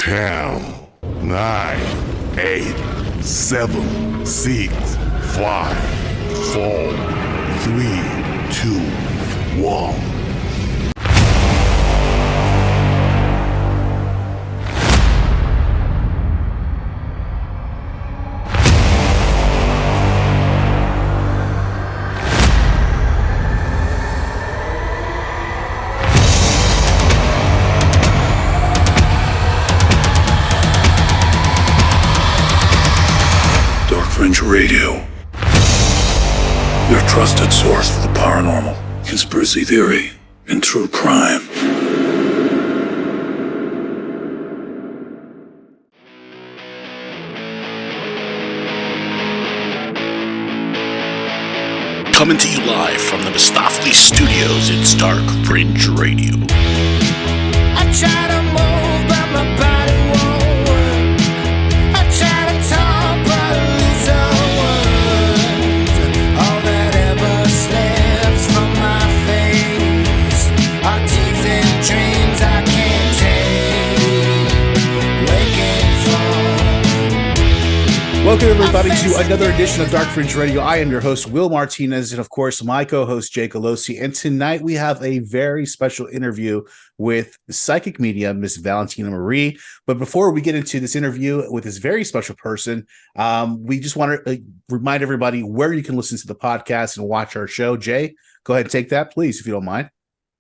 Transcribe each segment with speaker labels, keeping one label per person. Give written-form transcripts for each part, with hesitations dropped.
Speaker 1: 10, 9, 8, 7, 6, 5, 4, 3, 2, 1.
Speaker 2: Radio, your trusted source for the paranormal, conspiracy theory, and true crime. Coming to you live from the Mistopheles Studios, it's Dark Fringe Radio.
Speaker 3: I try to move, but my body won't work. I try to talk, but I lose all words. All that ever slips from my face are teeth and dreams I can't take. Waking from.
Speaker 4: Welcome, everybody, to another edition of Dark Fringe Radio. I am your host, Will Martinez, and of course, my co-host, Jay Galoci. And tonight we have a very special interview with Psychic Medium, Miss Valentina Marie. But before we get into this interview with this very special person, we just want to remind everybody where you can listen to the podcast and watch our show. Jay, go ahead and take that, please, if you don't mind.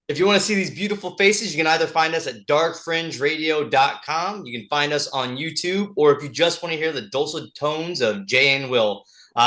Speaker 5: If you want to see these beautiful faces, you can either find us at darkfringeradio.com. You can find us on YouTube, or if you just want to hear the dulcet tones of Jay and Will,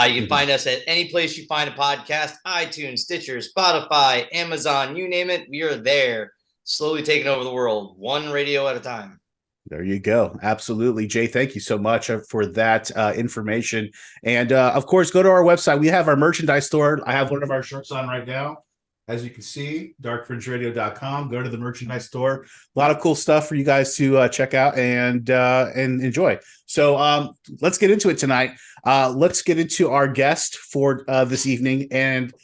Speaker 5: you can find us at any place you find a podcast: iTunes, Stitcher, Spotify, Amazon, you name it. We are there, slowly taking over the world, one radio at a time.
Speaker 4: There you go. Absolutely. Jay, thank you so much for that information. And of course, go to our website. We have our merchandise store. I have one of our shirts on right now. As you can see, darkfringeradio.com. Go to the merchandise store. A lot of cool stuff for you guys to check out and enjoy. So let's get into it tonight. Let's get into our guest for this evening. And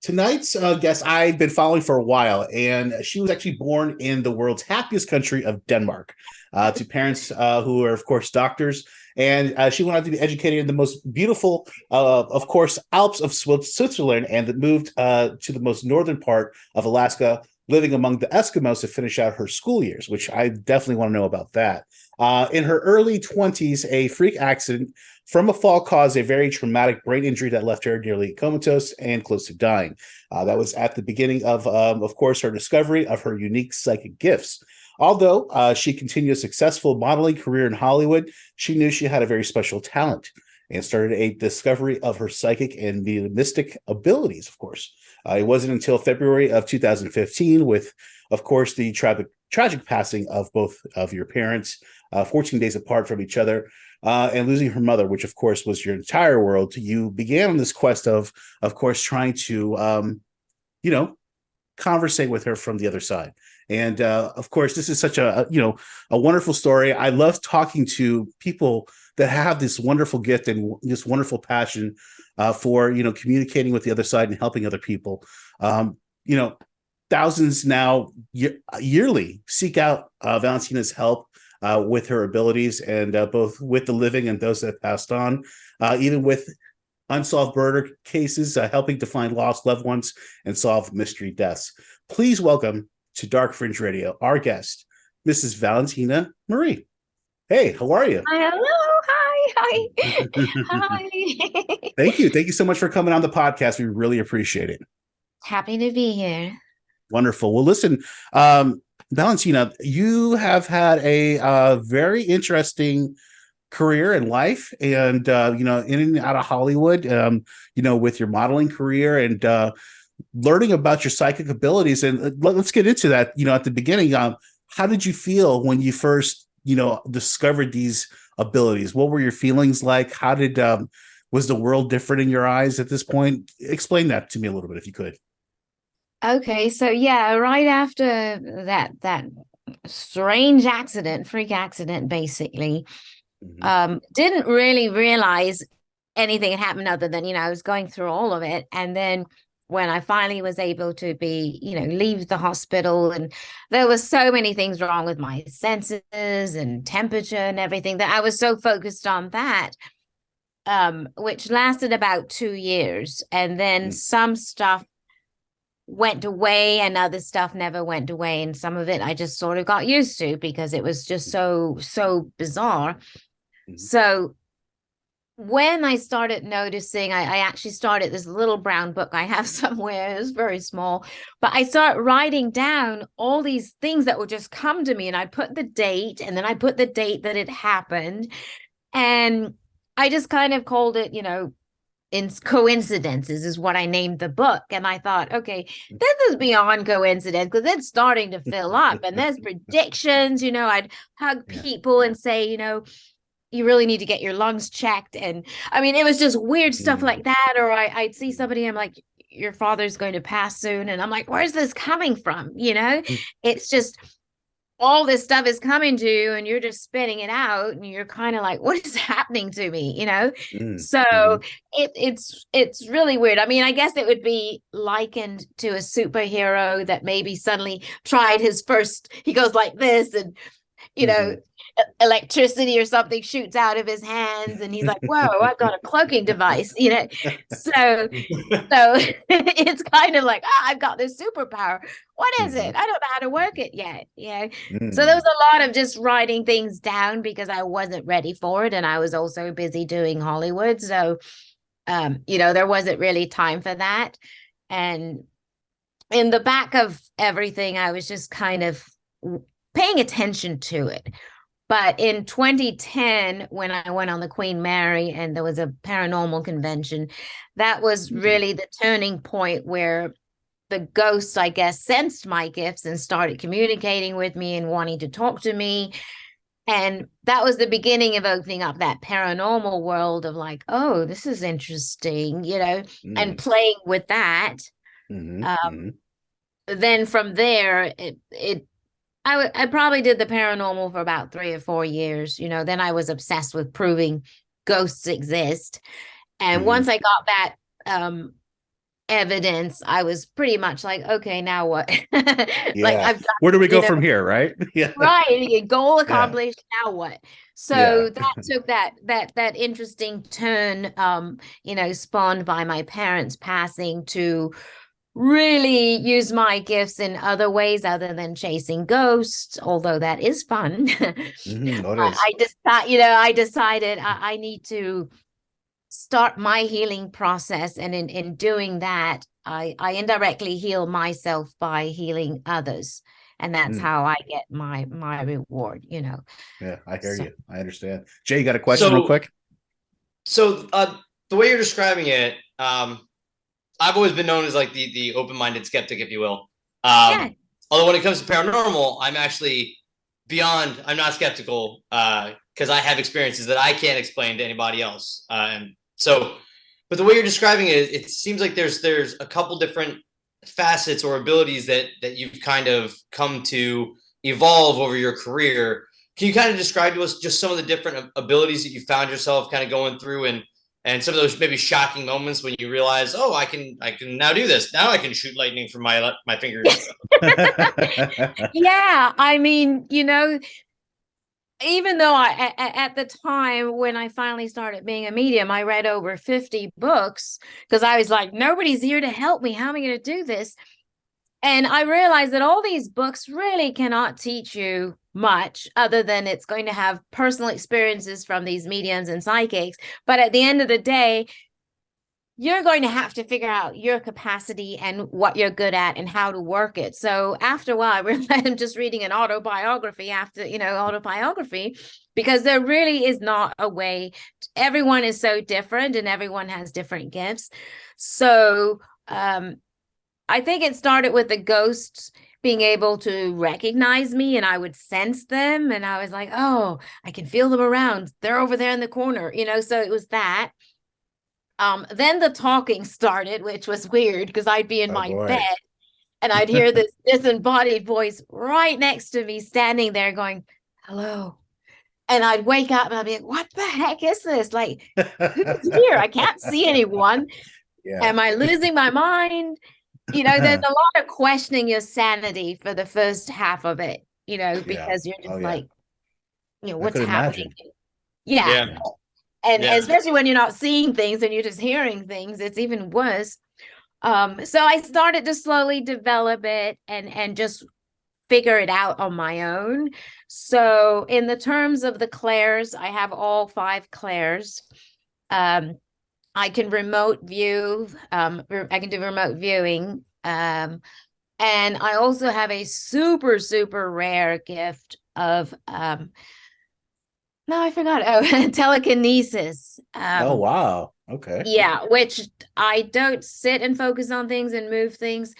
Speaker 4: tonight's guest I've been following for a while, and she was actually born in the world's happiest country of Denmark to parents who are, of course, doctors. And she went on to be educated in the most beautiful, of course, Alps of Switzerland, and moved to the most northern part of Alaska, living among the Eskimos to finish out her school years, which I definitely want to know about that. In her early 20s, a freak accident from a fall caused a very traumatic brain injury that left her nearly comatose and close to dying. That was at the beginning of course, her discovery of her unique psychic gifts. Although she continued a successful modeling career in Hollywood, she knew she had a very special talent and started a discovery of her psychic and mediumistic abilities, of course. It wasn't until February of 2015 with, of course, the tragic passing of both of your parents, 14 days apart from each other, and losing her mother, which, of course, was your entire world. You began on this quest of course, trying to, conversate with her from the other side. And of course, this is such a wonderful story. I love talking to people that have this wonderful gift and this wonderful passion for communicating with the other side and helping other people. Thousands now yearly seek out Valentina's help with her abilities, and both with the living and those that passed on, even with unsolved murder cases, helping to find lost loved ones and solve mystery deaths. Please welcome to Dark Fringe Radio our guest, Mrs. Valentina Marie. Hey, how are you?
Speaker 6: Hello. Hi. Hi.
Speaker 4: Thank you so much for coming on the podcast. We really appreciate it.
Speaker 6: Happy to be here.
Speaker 4: Wonderful. Well, listen, Valentina, you have had a very interesting career in life, and in and out of Hollywood, with your modeling career and learning about your psychic abilities. And let's get into that. At the beginning, how did you feel when you first discovered these abilities? What were your feelings like? How did was the world different in your eyes at this point? Explain that to me a little bit, if you could.
Speaker 6: Okay, so yeah, right after that strange freak accident, basically, didn't really realize anything had happened other than, I was going through all of it. And then when I finally was able to leave the hospital, and there was so many things wrong with my senses and temperature and everything that I was so focused on that, which lasted about 2 years. And then some stuff went away and other stuff never went away. And some of it I just sort of got used to because it was just so bizarre. So when I started noticing, I actually started this little brown book I have somewhere. It's very small, but I started writing down all these things that would just come to me, and I put the date, and then I put the date that it happened, and I just kind of called it, in coincidences is what I named the book. And I thought, okay, this is beyond coincidence because it's starting to fill up, and there's predictions. I'd hug people and say, you really need to get your lungs checked. And I mean, it was just weird stuff like that. Or I'd see somebody, I'm like, your father's going to pass soon. And I'm like, where's this coming from? It's just all this stuff is coming to you and you're just spitting it out. And you're kind of like, what is happening to me? So it's really weird. I mean, I guess it would be likened to a superhero that maybe suddenly tried his first, he goes like this, and, electricity or something shoots out of his hands, and he's like, whoa, I've got a cloaking device, so it's kind of like, I've got this superpower. What is it? I don't know how to work it yet. So there was a lot of just writing things down because I wasn't ready for it, and I was also busy doing Hollywood, so there wasn't really time for that. And in the back of everything, I was just kind of paying attention to it. But in 2010, when I went on the Queen Mary and there was a paranormal convention, that was really the turning point where the ghosts, I guess, sensed my gifts and started communicating with me and wanting to talk to me. And that was the beginning of opening up that paranormal world of like, oh, this is interesting, and playing with that. Then from there, I probably did the paranormal for about 3 or 4 years. Then I was obsessed with proving ghosts exist. And once I got that evidence, I was pretty much like, okay, now what? Like, I've got,
Speaker 4: where do we go from here, right?
Speaker 6: Right. Goal accomplished. Now what? So that took that interesting turn, spawned by my parents passing, to really use my gifts in other ways other than chasing ghosts, although that is fun. I decided I need to start my healing process, and in doing that, I indirectly heal myself by healing others, and that's how I get my reward.
Speaker 4: Yeah, I hear you. I understand. Jay, you got a question real quick?
Speaker 5: So the way you're describing it, I've always been known as like the open-minded skeptic, if you will. Although when it comes to paranormal, I'm actually beyond. I'm not skeptical because I have experiences that I can't explain to anybody else. But the way you're describing it seems like there's a couple different facets or abilities that you've kind of come to evolve over your career. Can you kind of describe to us just some of the different abilities that you found yourself kind of going through, and some of those maybe shocking moments when you realize, oh, I can now do this. Now I can shoot lightning from my fingers.
Speaker 6: Yeah, I mean, even though I at the time when I finally started being a medium, I read over 50 books because I was like, nobody's here to help me. How am I going to do this? And I realized that all these books really cannot teach you much other than it's going to have personal experiences from these mediums and psychics. But at the end of the day, you're going to have to figure out your capacity and what you're good at and how to work it. So after a while, I realized I'm just reading an autobiography because there really is not a way. Everyone is so different and everyone has different gifts. So I think it started with the ghosts being able to recognize me, and I would sense them, and I was like, oh, I can feel them around. They're over there in the corner, so it was that. Then the talking started, which was weird because I'd be in my bed and I'd hear this disembodied voice right next to me standing there going, hello. And I'd wake up and I'd be like, what the heck is this? Like, who's here? I can't see anyone. Am I losing my mind? You know, there's a lot of questioning your sanity for the first half of it, you know, because you're just like, you know,
Speaker 4: I
Speaker 6: what's
Speaker 4: could
Speaker 6: happening?
Speaker 4: imagine.
Speaker 6: Yeah.
Speaker 5: Yeah.
Speaker 6: And
Speaker 5: Yeah.
Speaker 6: especially when you're not seeing things and you're just hearing things, it's even worse. So I started to slowly develop it and just figure it out on my own. So in the terms of the clairs, I have all 5 clairs. I can remote view. I can do remote viewing. And I also have a super, super rare gift of no, I forgot. Oh, telekinesis.
Speaker 4: Oh wow. Okay.
Speaker 6: Yeah, which I don't sit and focus on things and move things.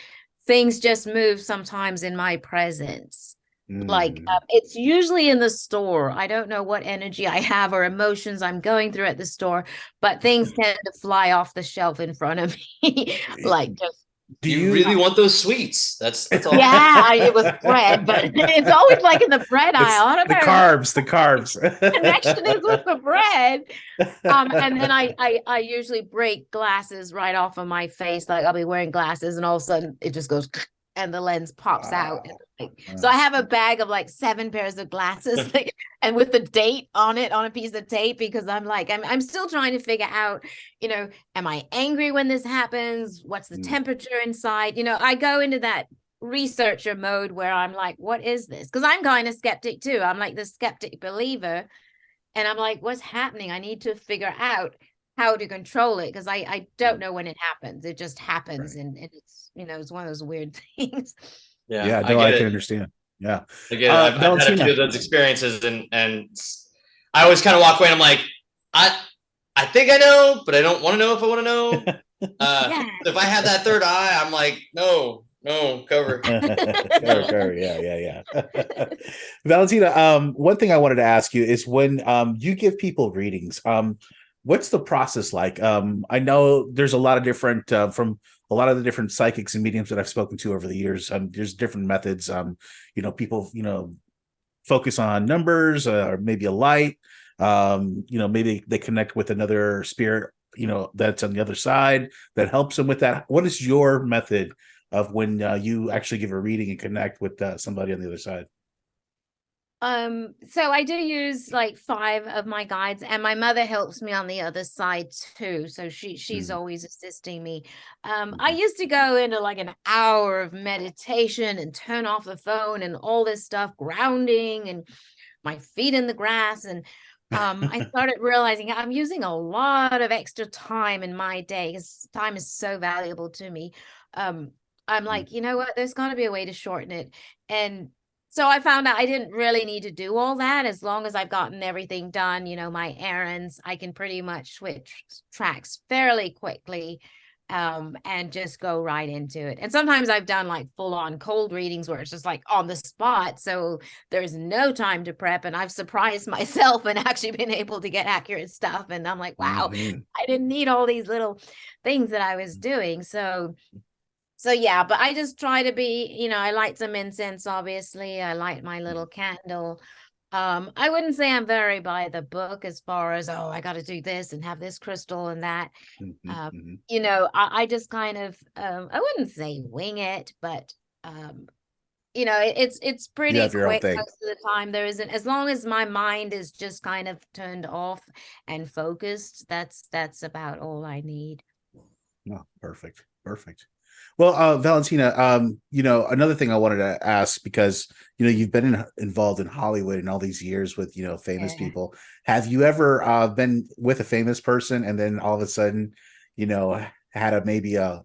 Speaker 6: Things just move sometimes in my presence. Like it's usually in the store. I don't know what energy I have or emotions I'm going through at the store, but things tend to fly off the shelf in front of me. Like just
Speaker 4: Do
Speaker 5: you really want those sweets? That's all.
Speaker 6: yeah, it was bread, but it's always like in the bread aisle. I don't
Speaker 4: the
Speaker 6: know.
Speaker 4: carbs.
Speaker 6: Connection is with the bread. And then I usually break glasses right off of my face. Like I'll be wearing glasses and all of a sudden it just goes and the lens pops out. So I have a bag of like 7 pairs of glasses and with the date on it on a piece of tape because I'm still trying to figure out, you know, am I angry when this happens? What's the temperature inside? You know, I go into that researcher mode where I'm like, what is this? Because I'm kind of skeptic too. I'm like the skeptic believer. And I'm like, what's happening? I need to figure out how to control it because I don't know when it happens. It just happens. And it's, you know, it's one of those weird things.
Speaker 4: Yeah, no, I can understand. Yeah.
Speaker 5: I get it. I've had a few of those experiences and I always kind of walk away and I'm like, I think I know, but I don't want to know if I want to know. If I have that third eye, I'm like, no, cover.
Speaker 4: cover. Yeah. Valentina, one thing I wanted to ask you is when you give people readings, what's the process like? I know there's a lot of different from a lot of the different psychics and mediums that I've spoken to over the years. There's different methods. You know, people, you know, focus on numbers or maybe a light. You know, maybe they connect with another spirit, you know, that's on the other side that helps them with that. What is your method of when you actually give a reading and connect with somebody on the other side?
Speaker 6: So I do use like 5 of my guides and my mother helps me on the other side too. So she's always assisting me. I used to go into like an hour of meditation and turn off the phone and all this stuff, grounding and my feet in the grass. And I started realizing I'm using a lot of extra time in my day because time is so valuable to me. I'm like, you know what, there's got to be a way to shorten it. And so I found out I didn't really need to do all that as long as I've gotten everything done, you know, my errands, I can pretty much switch tracks fairly quickly and just go right into it. And sometimes I've done like full on cold readings where it's just like on the spot. So there's no time to prep and I've surprised myself and actually been able to get accurate stuff. And I'm like, wow, I didn't need all these little things that I was doing. So yeah, but I just try to be, you know, I light some incense, obviously. I light my little candle. I wouldn't say I'm very by the book as far as, oh, I got to do this and have this crystal and that. You know, I just kind of, I wouldn't say wing it, but, you know, it's pretty quick most of the time. There isn't, as long as my mind is just kind of turned off and focused, that's about all I need.
Speaker 4: Oh, perfect. Well, Valentina, you know, another thing I wanted to ask, because, you know, you've been involved in Hollywood in all these years with, you know, famous people. Have you ever been with a famous person and then all of a sudden, you know, had maybe a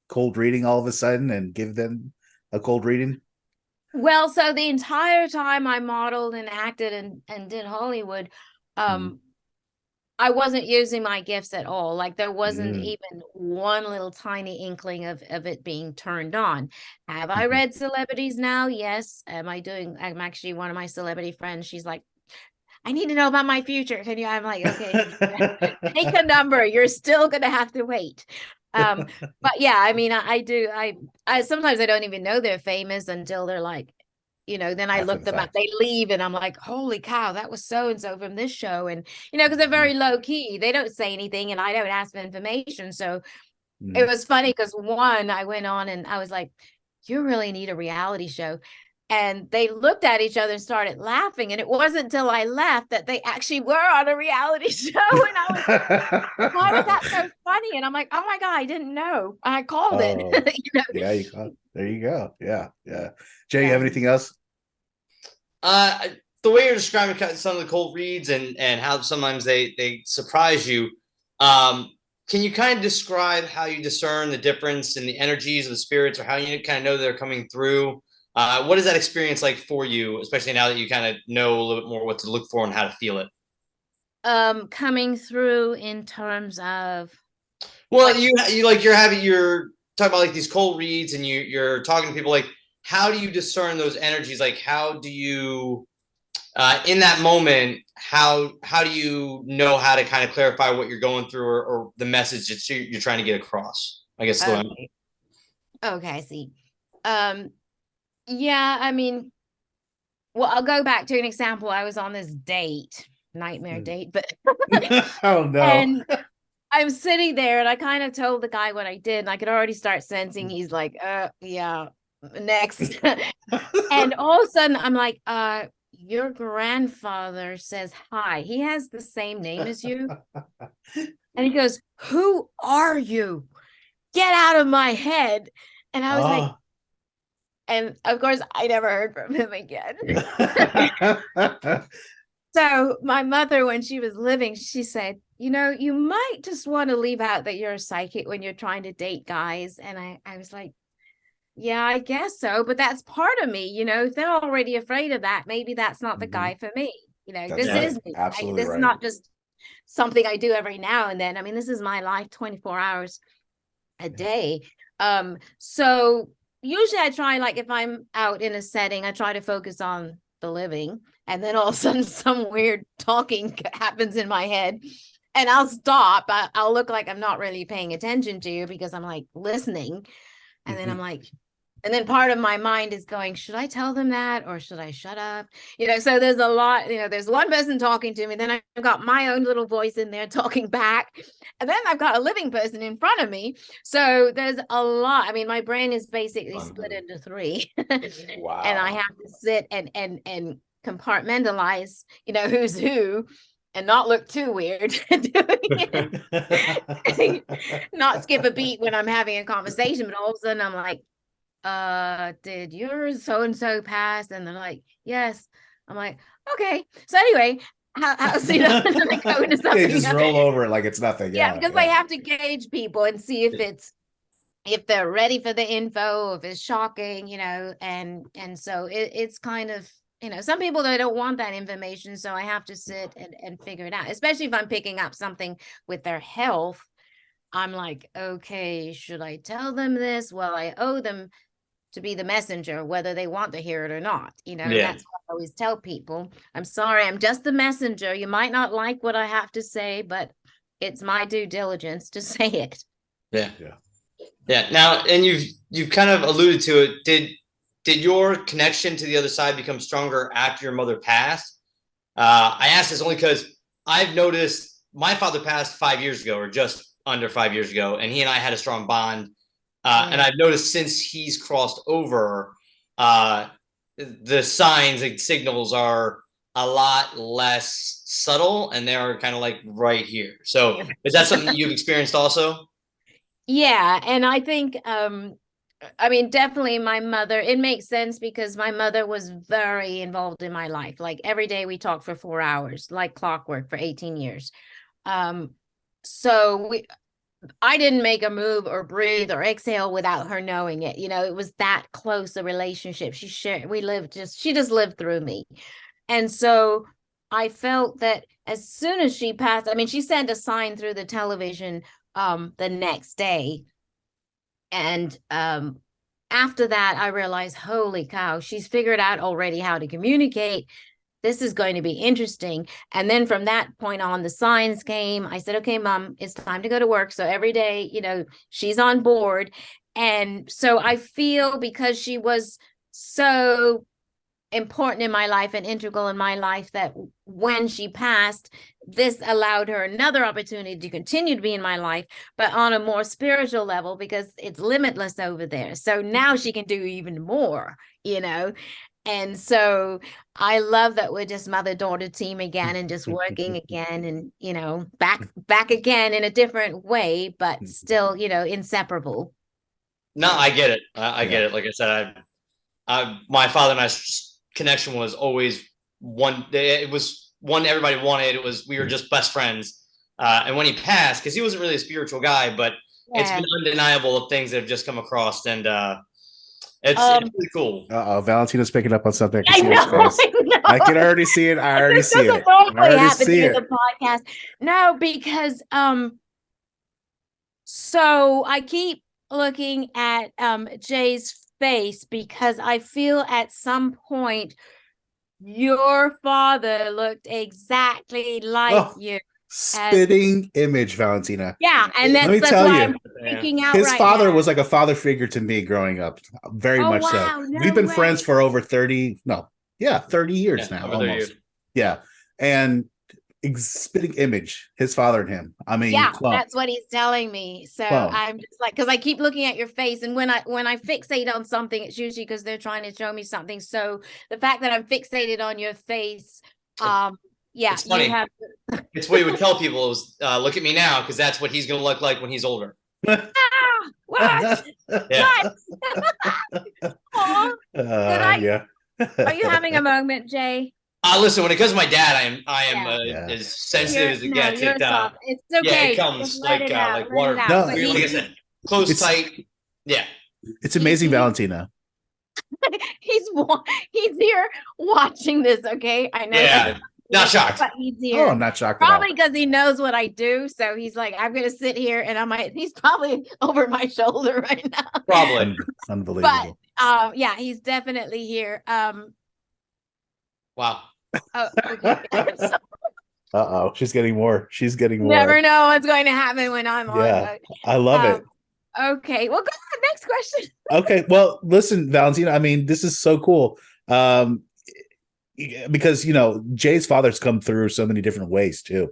Speaker 4: cold reading all of a sudden and give them a cold reading?
Speaker 6: Well, so the entire time I modeled and acted and did Hollywood, I wasn't using my gifts at all. Like there wasn't even one little tiny inkling of it being turned on. Have I read celebrities now? Yes. I'm actually one of my celebrity friends. She's like, I need to know about my future. Can you? I'm like, okay, take a number. You're still going to have to wait. But yeah, I mean, I do. I sometimes I don't even know they're famous until they're like, you know, then I look them up, they leave and I'm like, holy cow, that was so-and-so from this show. And, you know, because they're very low key, they don't say anything and I don't ask for information. So It was funny because one, I went on and I was like, you really need a reality show. And they looked at each other and started laughing. And it wasn't until I left that they actually were on a reality show. And I was like, why was that so funny? And I'm like, oh my God, I didn't know. I called it.
Speaker 4: Yeah, you called. There you go. Yeah. Jay, you have anything else?
Speaker 5: The way you're describing some of the cold reads and how sometimes they surprise you. Can you kind of describe how you discern the difference in the energies of the spirits, or how you kind of know they're coming through? What is that experience like for you, especially now that you kind of know a little bit more what to look for and how to feel it?
Speaker 6: Coming through in terms of,
Speaker 5: well, you're talking about like these cold reads, and you're talking to people. Like, how do you discern those energies? Like, how do you in that moment, how do you know how to kind of clarify what you're going through, or the message that you're trying to get across? I guess.
Speaker 6: okay, I see. Yeah, I mean, well, I'll go back to an example. I was on this nightmare date, but
Speaker 4: oh no.
Speaker 6: And I'm sitting there and I kind of told the guy what I did, and I could already start sensing he's like, yeah, next. And all of a sudden I'm like, your grandfather says hi. He has the same name as you. And he goes, who are you? Get out of my head. And I was like, and of course I never heard from him again. So my mother, when she was living, she said, you might just want to leave out that you're a psychic when you're trying to date guys. And I was like, yeah, I guess so. But that's part of me, if they're already afraid of that, maybe that's not the guy for me. This is me.
Speaker 4: Absolutely
Speaker 6: this is not just something I do every now and then. I mean, this is my life 24 hours a day. So usually I try, like if I'm out in a setting, I try to focus on the living, and then all of a sudden some weird talking happens in my head and I'll stop. I'll look like I'm not really paying attention to you because I'm like listening. And then I'm like, and then part of my mind is going, should I tell them that or should I shut up? So there's a lot, there's one person talking to me, then I've got my own little voice in there talking back, and then I've got a living person in front of me. So there's a lot. I mean, my brain is basically split into three.
Speaker 4: Wow.
Speaker 6: And I have to sit and compartmentalize, who's who, and not look too weird doing it. Not skip a beat when I'm having a conversation, but all of a sudden I'm like, did your so-and-so pass? And they're like, yes. I'm like, okay. So anyway, how's going to go into something?
Speaker 4: They just roll over it like it's nothing.
Speaker 6: Yeah, because I have to gauge people and see if they're ready for the info, if it's shocking, and so it's kind of, some people, they don't want that information. So I have to sit and figure it out, especially if I'm picking up something with their health. I'm like, okay, should I tell them this? Well, I owe them to be the messenger, whether they want to hear it or not. And that's what I always tell people. I'm sorry, I'm just the messenger. You might not like what I have to say, but it's my due diligence to say it.
Speaker 5: Yeah. Now, and you've kind of alluded to it. Did your connection to the other side become stronger after your mother passed? I asked this only because I've noticed my father passed 5 years ago, or just under 5 years ago, and he and I had a strong bond. And I've noticed since he's crossed over, the signs and signals are a lot less subtle, and they're kind of like right here. So is that something that you've experienced also?
Speaker 6: Yeah. And I think, I mean, definitely my mother, it makes sense because my mother was very involved in my life. Like every day we talked for 4 hours, like clockwork, for 18 years. So I didn't make a move or breathe or exhale without her knowing it. It was that close a relationship. She just lived through me. And so I felt that as soon as she passed, I mean, she sent a sign through the television the next day. And after that, I realized, holy cow, she's figured out already how to communicate. This is going to be interesting. And then from that point on, the signs came. I said, okay, Mom, it's time to go to work. So every day, she's on board. And so I feel, because she was so important in my life and integral in my life, that when she passed, this allowed her another opportunity to continue to be in my life, but on a more spiritual level, because it's limitless over there. So now she can do even more, you know. And so I love that we're just mother-daughter team again, and just working again, and, you know, back again in a different way, but still, you know, inseparable.
Speaker 5: No, I get it. I get it. Like I said, my father and I's connection was always one. It was one everybody wanted. It was, we were just best friends. And when he passed, because he wasn't really a spiritual guy, but it's been undeniable of things that have just come across, and it's really cool.
Speaker 4: Valentina's picking up on something.
Speaker 6: I know.
Speaker 4: I can already see it. I already see it.
Speaker 6: Normally happen in the podcast. No, because so I keep looking at Jay's face, because I feel at some point your father looked exactly like you.
Speaker 4: Spitting image, Valentina.
Speaker 6: Yeah, and
Speaker 4: Let me
Speaker 6: that's
Speaker 4: tell
Speaker 6: why
Speaker 4: you,
Speaker 6: I'm freaking out.
Speaker 4: his
Speaker 6: right
Speaker 4: father
Speaker 6: now.
Speaker 4: was like a father figure to me growing up, very much
Speaker 6: wow,
Speaker 4: so.
Speaker 6: no
Speaker 4: We've been
Speaker 6: way.
Speaker 4: friends for over 30 years now,
Speaker 5: over 30
Speaker 4: almost.
Speaker 5: years.
Speaker 4: Yeah, and spitting image, his father and him. I mean,
Speaker 6: yeah, that's what he's telling me. So I'm just like, because I keep looking at your face, and when I fixate on something, it's usually because they're trying to show me something. So the fact that I'm fixated on your face, yeah,
Speaker 5: it's funny. It's what he would tell people is, look at me now, because that's what he's going to look like when he's older.
Speaker 6: What?
Speaker 5: Yeah.
Speaker 6: Aw,
Speaker 4: Yeah.
Speaker 6: are you having a moment, Jay?
Speaker 5: Listen, when it comes to my dad, I am as sensitive as it gets.
Speaker 6: It's okay.
Speaker 5: Yeah, it comes like water.
Speaker 4: No,
Speaker 5: like I said, close, tight. Yeah.
Speaker 4: It's amazing, Valentina.
Speaker 6: He's here watching this. Okay, I know.
Speaker 5: Yeah. Not shocked.
Speaker 6: But he's here.
Speaker 4: Oh, I'm not shocked.
Speaker 6: Probably because he knows what I do. So he's like, I'm going to sit here, and he's probably over my shoulder right now.
Speaker 5: Probably.
Speaker 4: Unbelievable.
Speaker 6: But yeah, he's definitely here.
Speaker 5: Wow.
Speaker 6: Oh, okay.
Speaker 4: She's getting more.
Speaker 6: Never know what's going to happen when I'm on.
Speaker 4: Yeah, I love it.
Speaker 6: Okay, well, go on. Next question.
Speaker 4: Okay, well, listen, Valentina, I mean, this is so cool. Because, you know, Jay's father's come through so many different ways too.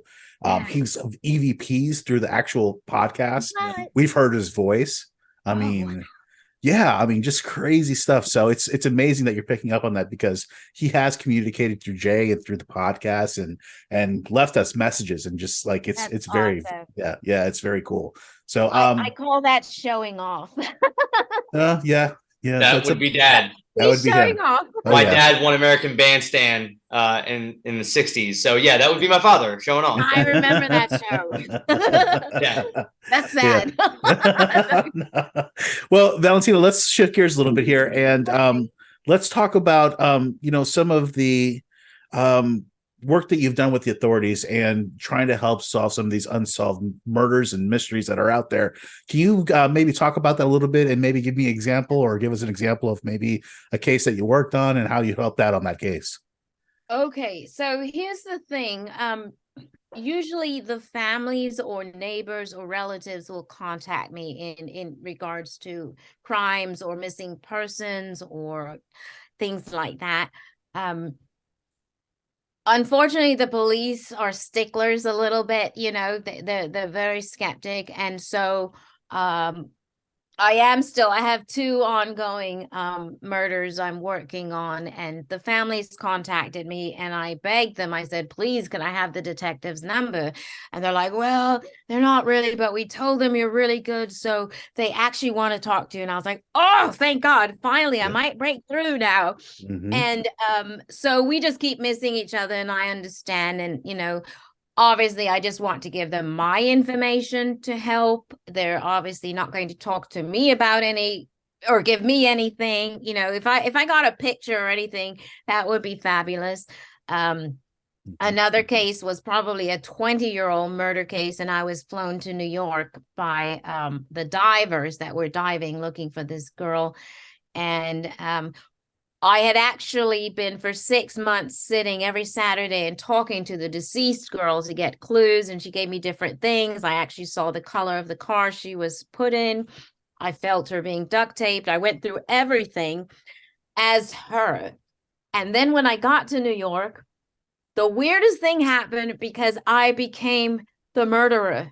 Speaker 4: He's EVPs through the actual podcast.
Speaker 6: What?
Speaker 4: We've heard his voice. I mean, yeah, I mean, just crazy stuff. So it's amazing that you're picking up on that, because he has communicated through Jay and through the podcast, and left us messages, and just like it's very
Speaker 6: awesome.
Speaker 4: yeah, it's very cool. So
Speaker 6: I call that showing off.
Speaker 4: Yeah.
Speaker 5: That would be Dad.
Speaker 4: That would be
Speaker 6: showing
Speaker 4: him.
Speaker 6: off.
Speaker 5: My dad won American Bandstand in the 60s. So yeah, that would be my father showing off.
Speaker 6: I remember that show.
Speaker 5: Yeah.
Speaker 6: That's sad.
Speaker 4: Yeah. Well, Valentina, let's shift gears a little bit here, and let's talk about you know, some of the work that you've done with the authorities and trying to help solve some of these unsolved murders and mysteries that are out there. Can you maybe talk about that a little bit, and maybe give me an example, or give us an example of maybe a case that you worked on and how you helped out on that case?
Speaker 6: Okay, so here's the thing. Usually the families or neighbors or relatives will contact me in regards to crimes or missing persons or things like that. Unfortunately, the police are sticklers a little bit, you know, they're very skeptic. And so I have 2 ongoing murders I'm working on, and the families contacted me, and I begged them. I said, please, can I have the detective's number? And they're like, well, they're not really, but we told them you're really good, so they actually want to talk to you. And I was like, oh, thank God, finally, I might break through now.
Speaker 4: Mm-hmm.
Speaker 6: And so we just keep missing each other, and I understand. And, you know, obviously, I just want to give them my information to help. They're obviously not going to talk to me about any or give me anything. You know, if I got a picture or anything, that would be fabulous. Another case was probably a 20-year-old murder case, and I was flown to New York by the divers that were diving looking for this girl. And I had actually been for 6 months sitting every Saturday and talking to the deceased girl to get clues, and she gave me different things. I actually saw the color of the car she was put in. I felt her being duct taped. I went through everything as her. And then when I got to New York, the weirdest thing happened because I became the murderer.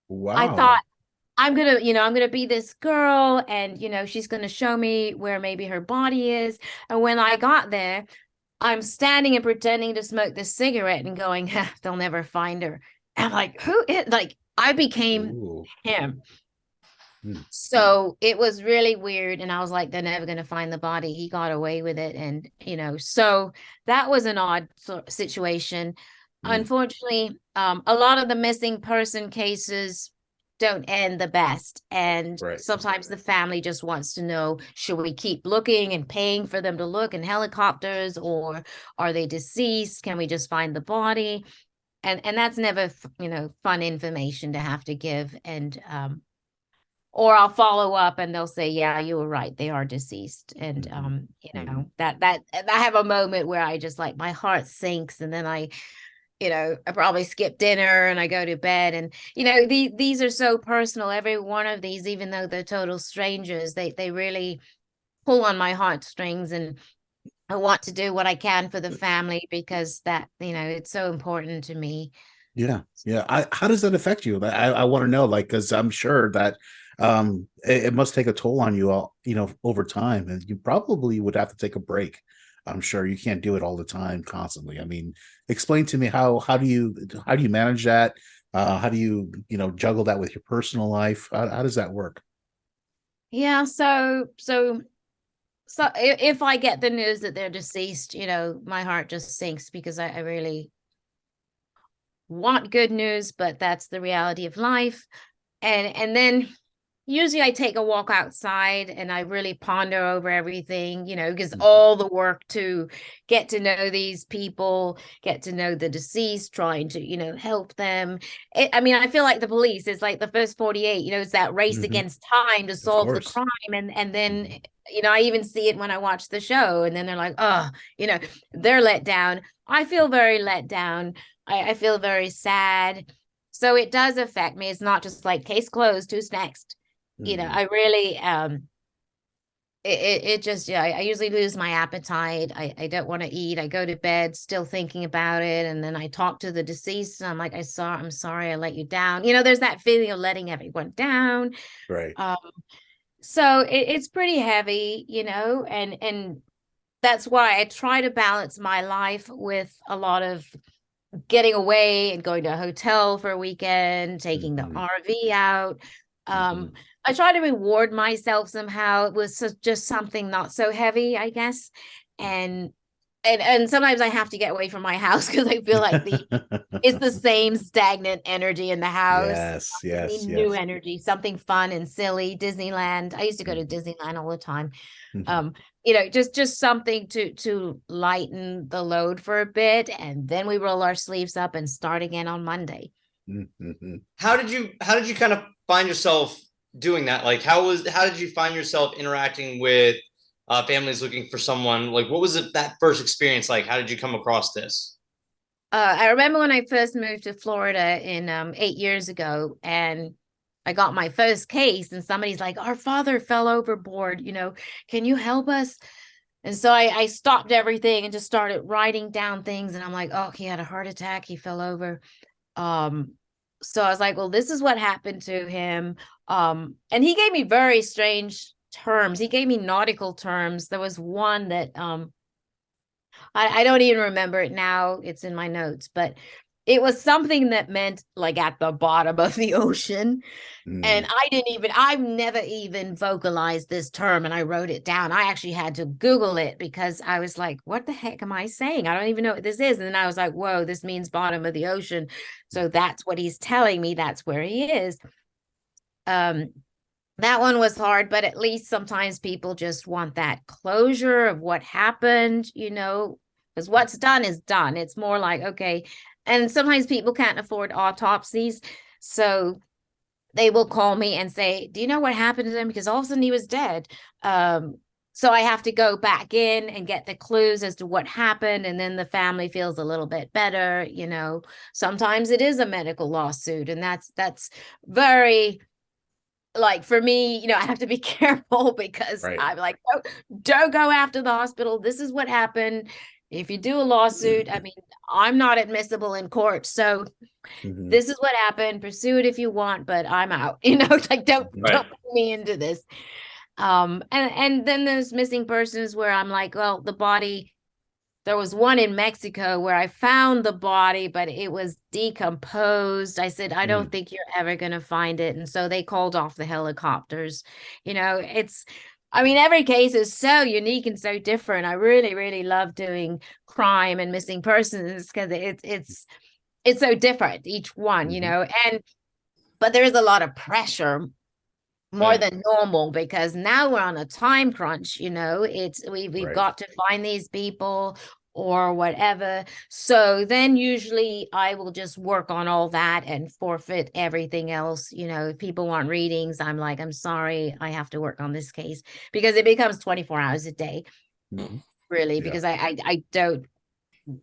Speaker 4: Wow.
Speaker 6: I thought I'm gonna be this girl, and she's gonna show me where maybe her body is. And when I got there, I'm standing and pretending to smoke this cigarette and going, they'll never find her. And I'm like, who is, like, I became
Speaker 4: Ooh.
Speaker 6: him.
Speaker 4: Hmm.
Speaker 6: So it was really weird. And I was like, they're never going to find the body. He got away with it. And, so that was an odd situation.
Speaker 4: Hmm.
Speaker 6: Unfortunately, a lot of the missing person cases don't end the best. And
Speaker 4: Right.
Speaker 6: sometimes the family just wants to know, should we keep looking and paying for them to look in helicopters, or are they deceased? Can we just find the body? And that's never, fun information to have to give. And, or I'll follow up and they'll say, yeah, you were right, they are deceased. And that I have a moment where I just, like, my heart sinks, and then I probably skip dinner and I go to bed. And these are so personal. Every one of these, even though they're total strangers, they really pull on my heartstrings, and I want to do what I can for the family, because that it's so important to me.
Speaker 4: Yeah. How does that affect you? I want to know, like, because I'm sure that it must take a toll on you all, over time, and you probably would have to take a break. I'm sure you can't do it all the time, constantly. I mean, explain to me how do you manage that? How do you juggle that with your personal life? How does that work?
Speaker 6: Yeah, so if I get the news that they're deceased, my heart just sinks, because I really want good news, but that's the reality of life. And then usually I take a walk outside and I really ponder over everything, because all the work to get to know these people, get to know the deceased, trying to, help them. I feel like the police is like the first 48, it's that race against time to solve the crime. And then, I even see it when I watch the show, and then they're like, oh, they're let down. I feel very let down. I feel very sad. So it does affect me. It's not just like case closed, who's next? I really it just, I usually lose my appetite. I don't want to eat. I go to bed still thinking about it, and then I talk to the deceased and I'm like, I'm sorry I let you down. There's that feeling of letting everyone down.
Speaker 4: Right.
Speaker 6: So it's pretty heavy, and that's why I try to balance my life with a lot of getting away and going to a hotel for a weekend, taking the RV out. I try to reward myself somehow. It was just something not so heavy, I guess. And sometimes I have to get away from my house, because I feel like it's the same stagnant energy in the house.
Speaker 4: Yes.
Speaker 6: New energy, something fun and silly. Disneyland. I used to go to Disneyland all the time. Just something to lighten the load for a bit, and then we roll our sleeves up and start again on Monday.
Speaker 5: How did you kind of find yourself doing that? Like, how did you find yourself interacting with families looking for someone? Like, what was that first experience like? How did you come across this?
Speaker 6: I remember when I first moved to Florida in 8 years ago, and I got my first case, and somebody's like, our father fell overboard, can you help us? And so I stopped everything and just started writing down things. And I'm like, oh, he had a heart attack. He fell over. So I was like, well, this is what happened to him. And he gave me very strange terms. He gave me nautical terms. There was one that I don't even remember it now. It's in my notes, but it was something that meant like at the bottom of the ocean. And I've never even vocalized this term, and I wrote it down. I actually had to Google it, because I was like, what the heck am I saying? I don't even know what this is. And then I was like, whoa, this means bottom of the ocean. So that's what he's telling me. That's where he is. That one was hard, but at least sometimes people just want that closure of what happened, because what's done is done. It's more like, okay. And sometimes people can't afford autopsies. So they will call me and say, do you know what happened to him? Because all of a sudden he was dead. So I have to go back in and get the clues as to what happened. And then the family feels a little bit better. Sometimes it is a medical lawsuit. And that's very, like, for me, I have to be careful, because I'm like, don't go after the hospital. This is what happened. if you do a lawsuit, I mean, I'm not admissible in court. So
Speaker 4: Mhm.
Speaker 6: this is what happened. Pursue it if you want, but I'm out. You know, like don't
Speaker 5: Right.
Speaker 6: put me into this. And then there's missing persons where I'm like, well, the body, there was one in Mexico where I found the body, but it was decomposed. I said, I don't think you're ever going to find it. And so they called off the helicopters. You know, I mean, every case is so unique and so different. I really, really love doing crime and missing persons because it's so different, each one, you know, but there is a lot of pressure more than normal because now we're on a time crunch, you know. We've
Speaker 4: Right.
Speaker 6: got to find these people or whatever. So then usually I will just work on all that and forfeit everything else. You know, if people want readings, I'm like, I'm sorry, I have to work on this case because it becomes 24 hours a day, really,
Speaker 4: Yeah.
Speaker 6: because I don't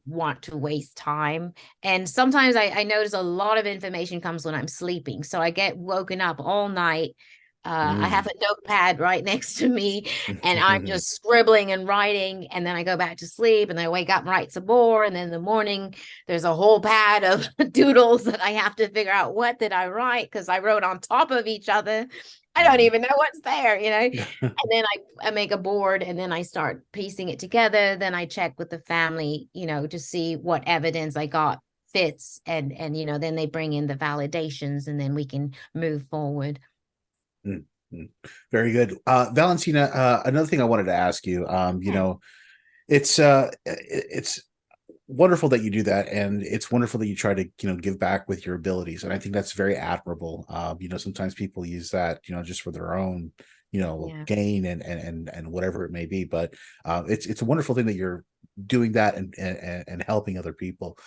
Speaker 6: want to waste time. And sometimes I notice a lot of information comes when I'm sleeping. So I get woken up all night. I have a notepad right next to me and I'm just scribbling and writing. And then I go back to sleep and then I wake up and write some more. And then in the morning, there's a whole pad of doodles that I have to figure out what did I write because I wrote on top of each other. I don't even know what's there, you know. And then I make a board and then I start piecing it together. Then I check with the family, you know, to see what evidence I got fits. And you know, then they bring in the validations and then we can move forward.
Speaker 4: Very good. Valentina, another thing I wanted to ask you, you know, it's wonderful that you do that, and it's wonderful that you try to, you know, give back with your abilities, and I think that's very admirable. You know, sometimes people use that, you know, just for their own, you know, gain and whatever it may be, but it's a wonderful thing that you're doing that and helping other people.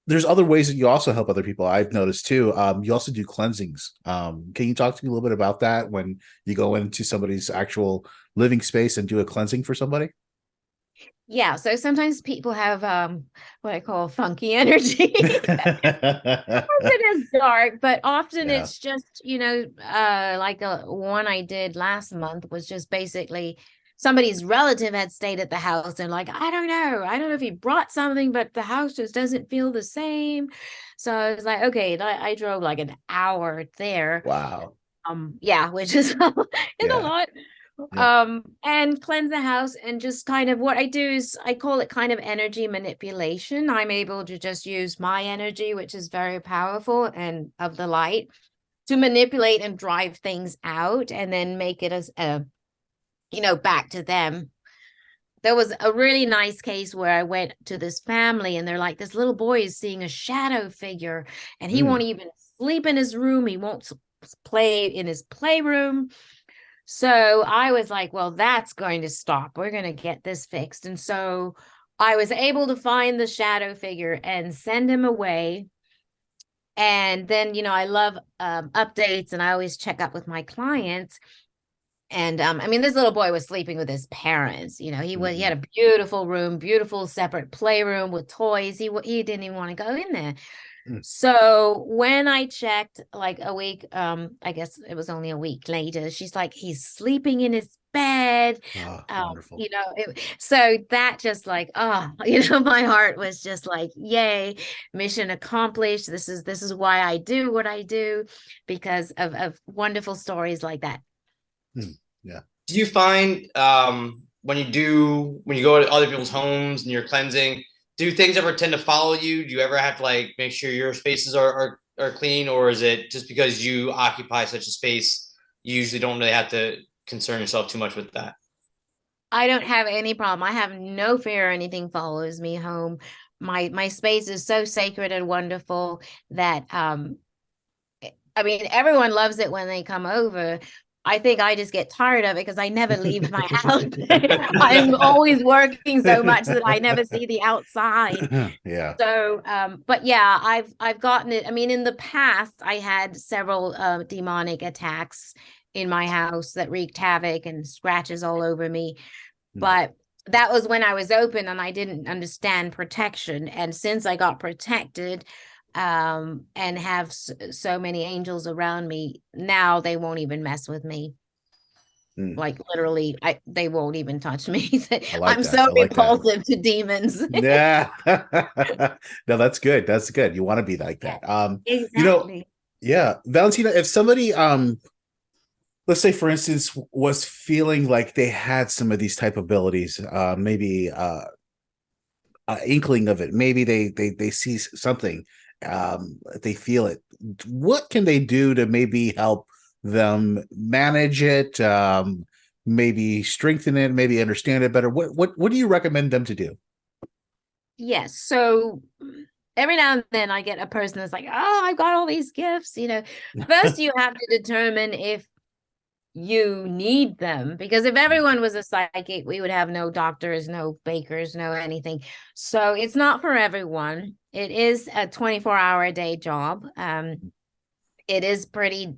Speaker 4: There's other ways that you also help other people, I've noticed too. You also do cleansings. Can you talk to me a little bit about that when you go into somebody's actual living space and do a cleansing for somebody?
Speaker 6: Yeah, so sometimes people have what I call funky energy. It is dark, but often it's just, you know, like one I did last month was just basically somebody's relative had stayed at the house and like, I don't know if he brought something, but the house just doesn't feel the same. So I was like, okay, I drove like an hour there.
Speaker 4: Wow.
Speaker 6: Yeah, which is is a lot. And cleanse the house, and just kind of what I do is I call it kind of energy manipulation. I'm able to just use my energy, which is very powerful and of the light, to manipulate and drive things out and then make it as a, you know, back to them. There was a really nice case where I went to this family and they're like, this little boy is seeing a shadow figure and he won't even sleep in his room. He won't play in his playroom. So I was like, well, that's going to stop. We're going to get this fixed. And so I was able to find the shadow figure and send him away. And then, you know, I love updates and I always check up with my clients. And I mean, this little boy was sleeping with his parents. You know, he had a beautiful room, beautiful separate playroom with toys. He didn't even want to go in there. So when I checked like a week, I guess it was only a week later, she's like, he's sleeping in his bed.
Speaker 4: Wonderful.
Speaker 6: You know, so that just like, you know, my heart was just like, yay, mission accomplished. This is why I do what I do, because of wonderful stories like that.
Speaker 4: Yeah.
Speaker 5: Do you find when you go to other people's homes and you're cleansing, do things ever tend to follow you? Do you ever have to like make sure your spaces are clean, or is it just because you occupy such a space, you usually don't really have to concern yourself too much with that?
Speaker 6: I don't have any problem. I have no fear anything follows me home. My space is so sacred and wonderful that I mean, everyone loves it when they come over. I think I just get tired of it because I never leave my house. I'm always working so much that I never see the outside.
Speaker 4: Yeah.
Speaker 6: So, but yeah, I've gotten it. I mean, in the past, I had several demonic attacks in my house that wreaked havoc and scratches all over me. But that was when I was open and I didn't understand protection. And since I got protected, and have so many angels around me, now they won't even mess with me.
Speaker 4: Mm.
Speaker 6: Like literally, they won't even touch me.
Speaker 4: I like
Speaker 6: I'm
Speaker 4: that.
Speaker 6: so
Speaker 4: I like that.
Speaker 6: repulsive to demons.
Speaker 4: Yeah. No, that's good. That's good. You want to be like that. You know,
Speaker 6: Exactly.
Speaker 4: yeah, Valentina, if somebody let's say for instance was feeling like they had some of these type of abilities, maybe inkling of it, maybe they see something, they feel it, what can they do to maybe help them manage it, maybe strengthen it, maybe understand it better? What do you recommend them to do?
Speaker 6: Yes. So every now and then I get a person that's like, oh, I've got all these gifts. First you have to determine if you need them, because if everyone was a psychic, we would have no doctors, no bakers, no anything. So it's not for everyone. It is a 24-hour a day job. It is pretty,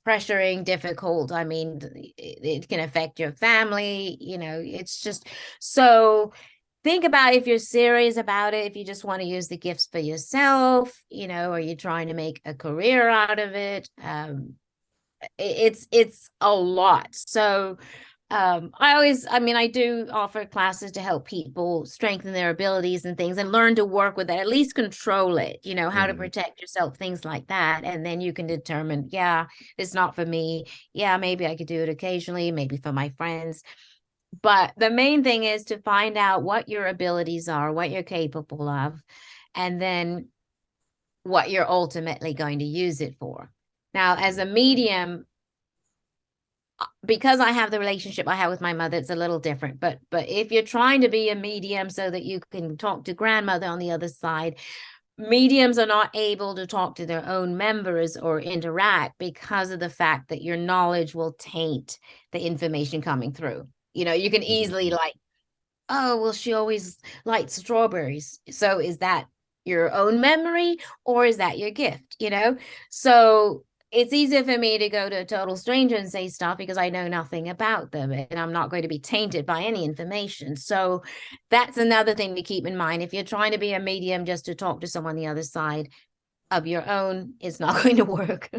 Speaker 6: pressuring, difficult. I mean, it can affect your family, it's just so think about if you're serious about it, if you just want to use the gifts for yourself, or you're trying to make a career out of it. It's a lot. So I do offer classes to help people strengthen their abilities and things and learn to work with it, at least control it, how to
Speaker 4: Mhm.
Speaker 6: protect yourself, things like that. And then you can determine, yeah, it's not for me. Yeah, maybe I could do it occasionally, maybe for my friends. But the main thing is to find out what your abilities are, what you're capable of, and then what you're ultimately going to use it for. Now, as a medium, because I have the relationship I have with my mother, it's a little different. But if you're trying to be a medium so that you can talk to grandmother on the other side, mediums are not able to talk to their own members or interact because of the fact that your knowledge will taint the information coming through. You can easily like, oh, well, she always likes strawberries. So is that your own memory or is that your gift? So it's easier for me to go to a total stranger and say stuff because I know nothing about them and I'm not going to be tainted by any information. So that's another thing to keep in mind. If you're trying to be a medium just to talk to someone the other side of your own, it's not going to work.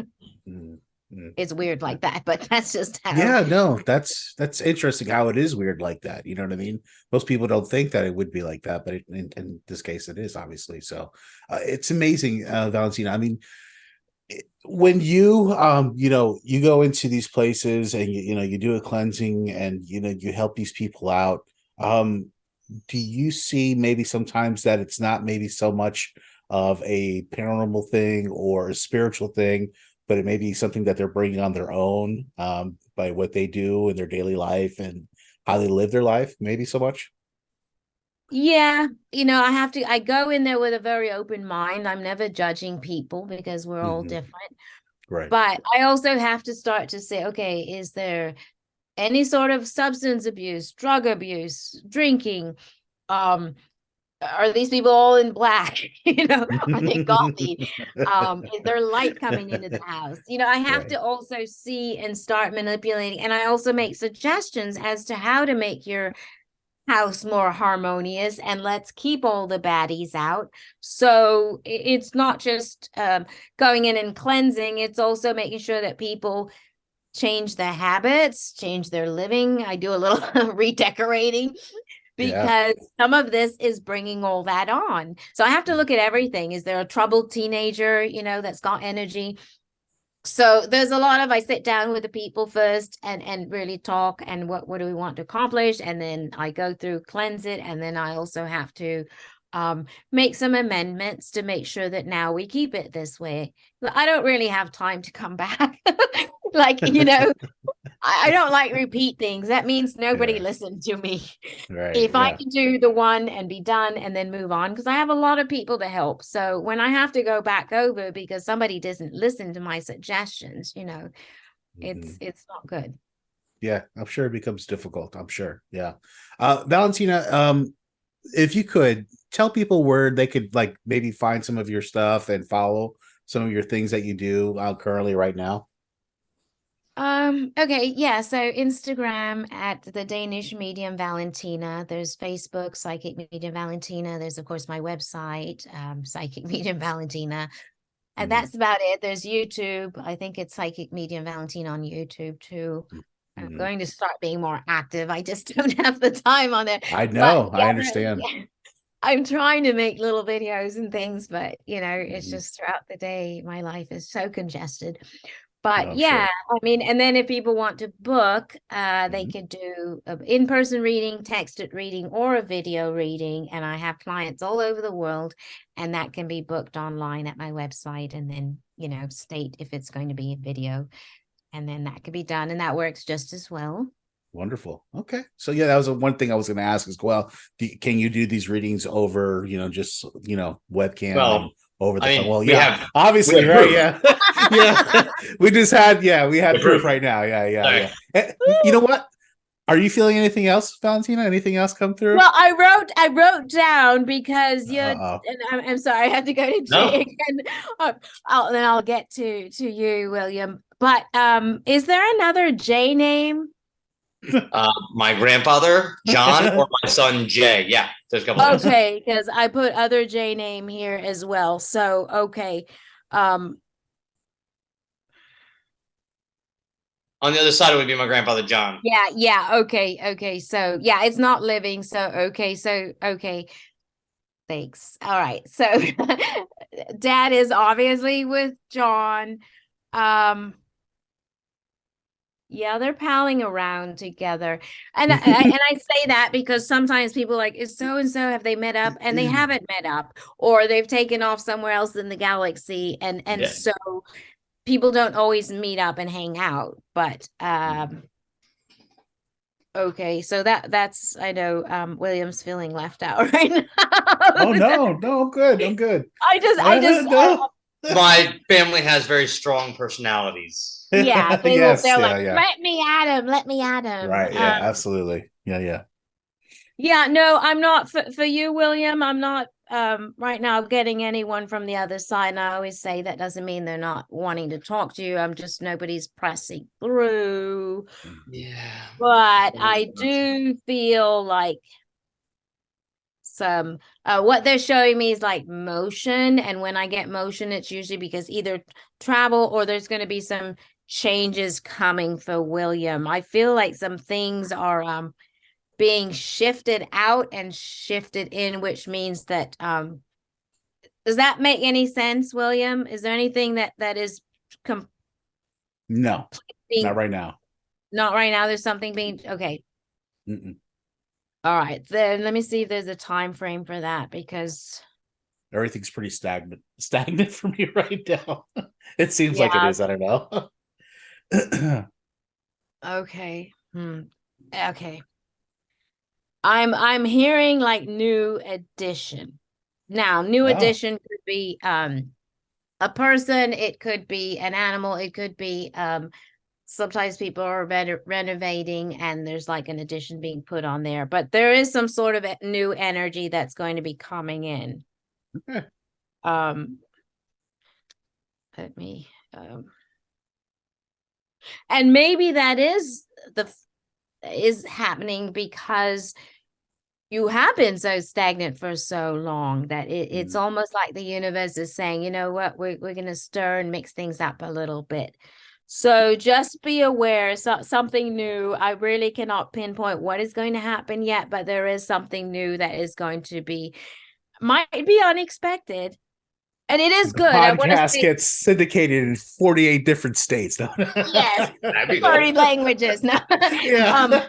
Speaker 4: Mhm. Mhm.
Speaker 6: It's weird like that, but that's just how.
Speaker 4: Yeah, no, that's interesting how it is weird like that. You know what I mean? Most people don't think that it would be like that, but in this case, it is obviously. So it's amazing, Valentina. I mean, when you you go into these places and you do a cleansing and you help these people out, um, do you see maybe sometimes that it's not maybe so much of a paranormal thing or a spiritual thing, but it may be something that they're bringing on their own, by what they do in their daily life and how they live their life, maybe so much?
Speaker 6: Yeah, I go in there with a very open mind. I'm never judging people because we're all
Speaker 4: Mhm.
Speaker 6: different.
Speaker 4: Right.
Speaker 6: But I also have to start to say, okay, is there any sort of substance abuse, drug abuse, drinking? Um, are these people all in black? Are they gothy? Is there light coming into the house? I have
Speaker 4: Right.
Speaker 6: to also see and start manipulating. And I also make suggestions as to how to make your house more harmonious and let's keep all the baddies out. So it's not just going in and cleansing, it's also making sure that people change their habits, change their living. I do a little redecorating
Speaker 4: Yeah.
Speaker 6: because some of this is bringing all that on. So I have to look at everything. Is there a troubled teenager, that's got energy? So there's a lot of, I sit down with the people first and really talk and what do we want to accomplish, and then I go through, cleanse it, and then I also have to make some amendments to make sure that now we keep it this way. But I don't really have time to come back. Like, I don't like repeat things. That means nobody
Speaker 4: Yeah.
Speaker 6: listened to me.
Speaker 4: Right.
Speaker 6: If I
Speaker 4: Yeah.
Speaker 6: can do the one and be done and then move on, because I have a lot of people to help. So when I have to go back over because somebody doesn't listen to my suggestions,
Speaker 4: Mhm.
Speaker 6: it's not good.
Speaker 4: Yeah, I'm sure it becomes difficult. I'm sure. Yeah. Valentina, if you could tell people where they could like maybe find some of your stuff and follow some of your things that you do currently right now.
Speaker 6: Okay, yeah. So Instagram at the Danish Medium Valentina. There's Facebook, Psychic Medium Valentina. There's of course my website, Psychic Medium Valentina. And
Speaker 4: Mhm.
Speaker 6: that's about it. There's YouTube. I think it's Psychic Medium Valentina on YouTube too. I'm
Speaker 4: Mhm.
Speaker 6: going to start being more active. I just don't have the time on it.
Speaker 4: I
Speaker 6: But
Speaker 4: know. I
Speaker 6: yeah,
Speaker 4: understand.
Speaker 6: yeah, I'm trying to make little videos and things, but it's
Speaker 4: Mhm.
Speaker 6: just throughout the day, my life is so congested. But
Speaker 4: Oh, I'm
Speaker 6: yeah,
Speaker 4: sure.
Speaker 6: I mean, and then if people want to book, they
Speaker 4: Mhm.
Speaker 6: could do an in-person reading, texted reading, or a video reading. And I have clients all over the world, and that can be booked online at my website, and then, state if it's going to be a video, and then that could be done, and that works just as well.
Speaker 4: Wonderful. Okay. So yeah, that was one thing I was going to ask as well. Can you do these readings over, just, webcam and
Speaker 5: Well,
Speaker 4: over the
Speaker 5: I
Speaker 4: phone?
Speaker 5: mean,
Speaker 4: Well,
Speaker 5: we
Speaker 4: yeah,
Speaker 5: have
Speaker 4: obviously, right?
Speaker 5: proof.
Speaker 4: Yeah. Yeah. We had
Speaker 5: The
Speaker 4: proof
Speaker 5: proof.
Speaker 4: right now. Yeah. Yeah.
Speaker 5: Sorry.
Speaker 4: Yeah. You know what? Are you feeling anything else, Valentina? Anything else come through?
Speaker 6: Well, I wrote down because
Speaker 4: Uh-oh.
Speaker 6: and I'm sorry, I had to go to
Speaker 5: No.
Speaker 6: Jay again. Then I'll get to you, William. But is there another J name?
Speaker 5: My grandfather, John, or my son, Jay. Yeah, there's a couple of those.
Speaker 6: Okay, because I put other J name here as well. So okay. Um
Speaker 5: On the other side, it would be my grandfather, John.
Speaker 6: yeah, okay. So yeah, it's not living. So okay. Thanks. All right. So dad is obviously with John. Yeah, they're palling around together. And I say that because sometimes people like, is so and so, have they met up? And they haven't met up, or they've taken off somewhere else in the galaxy. And
Speaker 5: Yeah.
Speaker 6: so people don't always meet up and hang out. But okay, so that's, I know William's feeling left out right now.
Speaker 4: Oh no, I'm good. I'm good.
Speaker 6: I
Speaker 5: My family has very strong personalities.
Speaker 6: yeah,
Speaker 4: Yes,
Speaker 6: they're like,
Speaker 4: yeah.
Speaker 6: let me at him.
Speaker 4: Right. Yeah, absolutely. Yeah.
Speaker 6: Yeah, no, I'm not for you, William. I'm not right now getting anyone from the other side. And I always say that doesn't mean they're not wanting to talk to you. I'm just nobody's pressing through.
Speaker 5: Yeah.
Speaker 6: But I do feel like some what they're showing me is like motion. And when I get motion, it's usually because either travel or there's going to be some changes coming for William. I feel like some things are being shifted out and shifted in, which means that does that make any sense, William? Is there anything that is
Speaker 4: No,
Speaker 6: being
Speaker 4: not right now.
Speaker 6: not right now? There's something being okay.
Speaker 4: Mm-mm.
Speaker 6: All right, then let me see if there's a time frame for that, because
Speaker 4: Everything's pretty stagnant for me right now. It seems like it is. I don't know.
Speaker 6: okay. Okay. I'm hearing like new addition. Now, new
Speaker 4: Oh.
Speaker 6: addition could be a person, it could be an animal, it could be sometimes people are renovating and there's like an addition being put on there, but there is some sort of new energy that's going to be coming in.
Speaker 4: Okay.
Speaker 6: Let me and maybe that is happening because you have been so stagnant for so long that it's almost like the universe is saying, you know what, we're going to stir and mix things up a little bit. So just be aware, something new. I really cannot pinpoint what is going to happen yet, but there is something new that is going to might be unexpected. And it is
Speaker 4: The
Speaker 6: good. I want to
Speaker 4: podcast
Speaker 6: say,
Speaker 4: gets syndicated in 48 different states.
Speaker 6: yes,
Speaker 5: That'd be
Speaker 6: 30
Speaker 5: cool.
Speaker 6: languages. No.
Speaker 4: Yeah.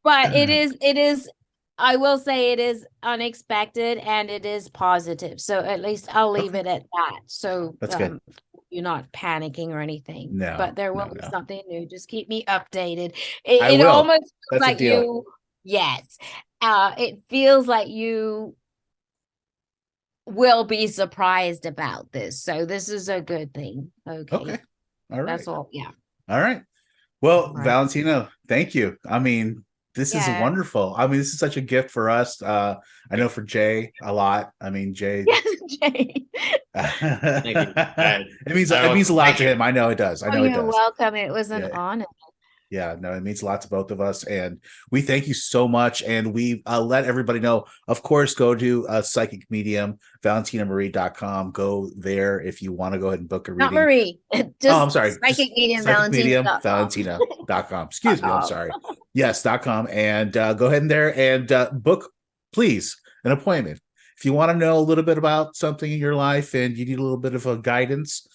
Speaker 6: But it is, I will say it is unexpected and it is positive. So at least I'll leave it at that. So
Speaker 4: That's good.
Speaker 6: you're not panicking or anything.
Speaker 4: No,
Speaker 6: But there will
Speaker 4: no,
Speaker 6: be
Speaker 4: no.
Speaker 6: something new. Just keep me updated.
Speaker 4: I
Speaker 6: It
Speaker 4: will.
Speaker 6: almost feels
Speaker 4: That's a
Speaker 6: like
Speaker 4: deal.
Speaker 6: yes. It feels like you will be surprised about this. So this is a good thing. Okay.
Speaker 4: All right.
Speaker 6: That's all. Yeah.
Speaker 4: All right. Well,
Speaker 6: All right.
Speaker 4: Valentina, thank you. I mean, this is
Speaker 6: Yeah.
Speaker 4: wonderful. I mean, this is such a gift for us. I know for Jay a lot. I mean, Jay.
Speaker 6: Yes, Jay.
Speaker 5: Thank you.
Speaker 4: It means a lot to him. I know it does. I know it
Speaker 6: You're
Speaker 4: does.
Speaker 6: welcome. It was an
Speaker 4: Yeah.
Speaker 6: honor.
Speaker 4: Yeah, no, it means a lot to both of us, and we thank you so much. And we let everybody know, of course, go to Psychic Medium ValentinaMarie.com. Go there if you want to go ahead and book a reading.
Speaker 6: Not Marie.
Speaker 4: Oh,
Speaker 6: Just
Speaker 4: I'm sorry.
Speaker 6: Psychic Medium
Speaker 4: Psychic Medium
Speaker 6: Valentina.
Speaker 4: Valentina.com. Excuse me. I'm sorry. Yes, .com. And go ahead in there and book, please, an appointment. If you want to know a little bit about something in your life and you need a little bit of a guidance,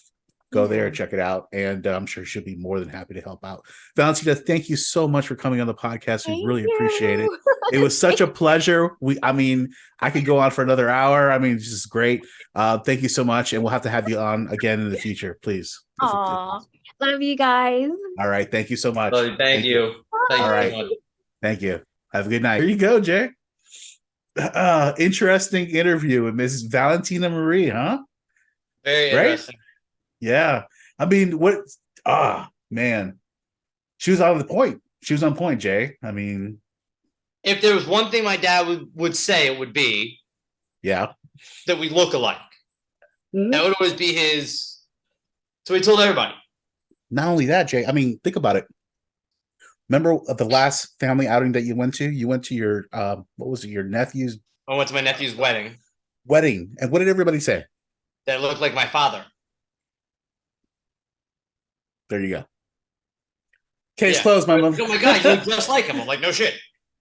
Speaker 4: go there and check it out. And I'm sure she'll be more than happy to help out. Valentina, thank you so much for coming on the podcast. We really appreciate it. It was such a pleasure. I could go on for another hour. I mean, this is great. Thank you so much. And we'll have to have you on again in the future, please.
Speaker 6: Aw, love you guys.
Speaker 4: All right. Thank you so much.
Speaker 5: Thank you. Thank you
Speaker 4: All right.
Speaker 5: so much.
Speaker 4: Thank you. Have a good night. Here you go, Jay. Interesting interview with Mrs. Valentina Marie, huh?
Speaker 5: Very interesting.
Speaker 4: Yeah. I mean, man. She was on the point. She was on point, Jay. I mean,
Speaker 5: if there was one thing my dad would say, it would be
Speaker 4: that
Speaker 5: we look alike. That would always be his. So he told everybody.
Speaker 4: Not only that, Jay. I mean, think about it. Remember the last family outing that you went to? You went to your what was it? Your nephew's.
Speaker 5: I went to my nephew's wedding.
Speaker 4: And what did everybody say?
Speaker 5: That looked like my father.
Speaker 4: There you go. Case closed, my mom.
Speaker 5: Oh my God, you look just like him. I'm like, no shit.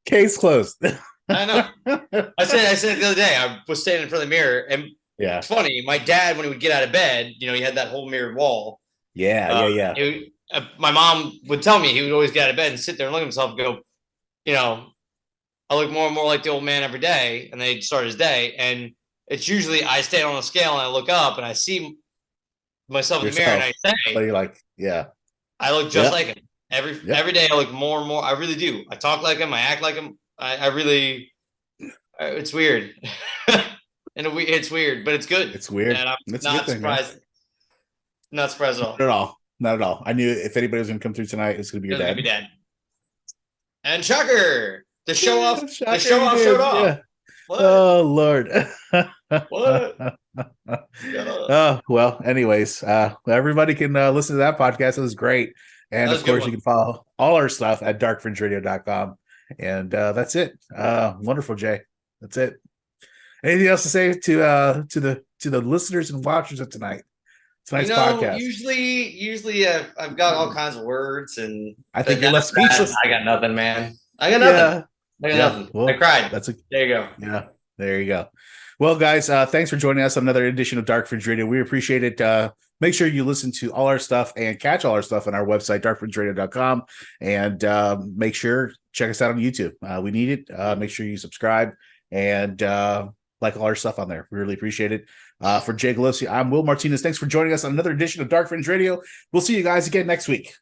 Speaker 4: Case closed.
Speaker 5: I know. I said it the other day. I was standing in front of the mirror, and it's funny. My dad, when he would get out of bed, he had that whole mirrored wall.
Speaker 4: Yeah.
Speaker 5: My mom would tell me he would always get out of bed and sit there and look at himself and go, I look more and more like the old man every day. And then he'd start his day. And it's usually I stand on a scale and I look up and I see myself in the mirror and I say,
Speaker 4: what are you like?
Speaker 5: I look just like him. Every day I look more and more. I really do. I talk like him. I act like him. I really, it's weird. And it's weird, but it's good.
Speaker 4: It's weird.
Speaker 5: And I'm
Speaker 4: it's
Speaker 5: not surprised.
Speaker 4: Man.
Speaker 5: Not surprised at all.
Speaker 4: Not at all. I knew if anybody was going to come through tonight, it's going to be your dad.
Speaker 5: Be dad. And Chucker, the show off.
Speaker 4: Shocker,
Speaker 5: the show off showed off.
Speaker 4: Yeah.
Speaker 5: What?
Speaker 4: Oh Lord.
Speaker 5: What?
Speaker 4: Oh well. Anyways, everybody can listen to that podcast. It was great, and of course you can follow all our stuff at darkfringeradio.com. And that's it. Wonderful, Jay. That's it. Anything else to say to the listeners and watchers of tonight's podcast?
Speaker 5: Usually I've got all kinds of words, and
Speaker 4: I think you're less speechless.
Speaker 5: I got nothing, man. I got nothing. I got nothing.
Speaker 4: Well,
Speaker 5: I cried. There you go.
Speaker 4: Yeah, there you go. Well, guys, thanks for joining us on another edition of Dark Fringe Radio. We appreciate it. Make sure you listen to all our stuff and catch all our stuff on our website, darkfringeradio.com, and make sure check us out on YouTube. We need it. Make sure you subscribe and like all our stuff on there. We really appreciate it. For Jay Galoci, I'm Will Martinez. Thanks for joining us on another edition of Dark Fringe Radio. We'll see you guys again next week.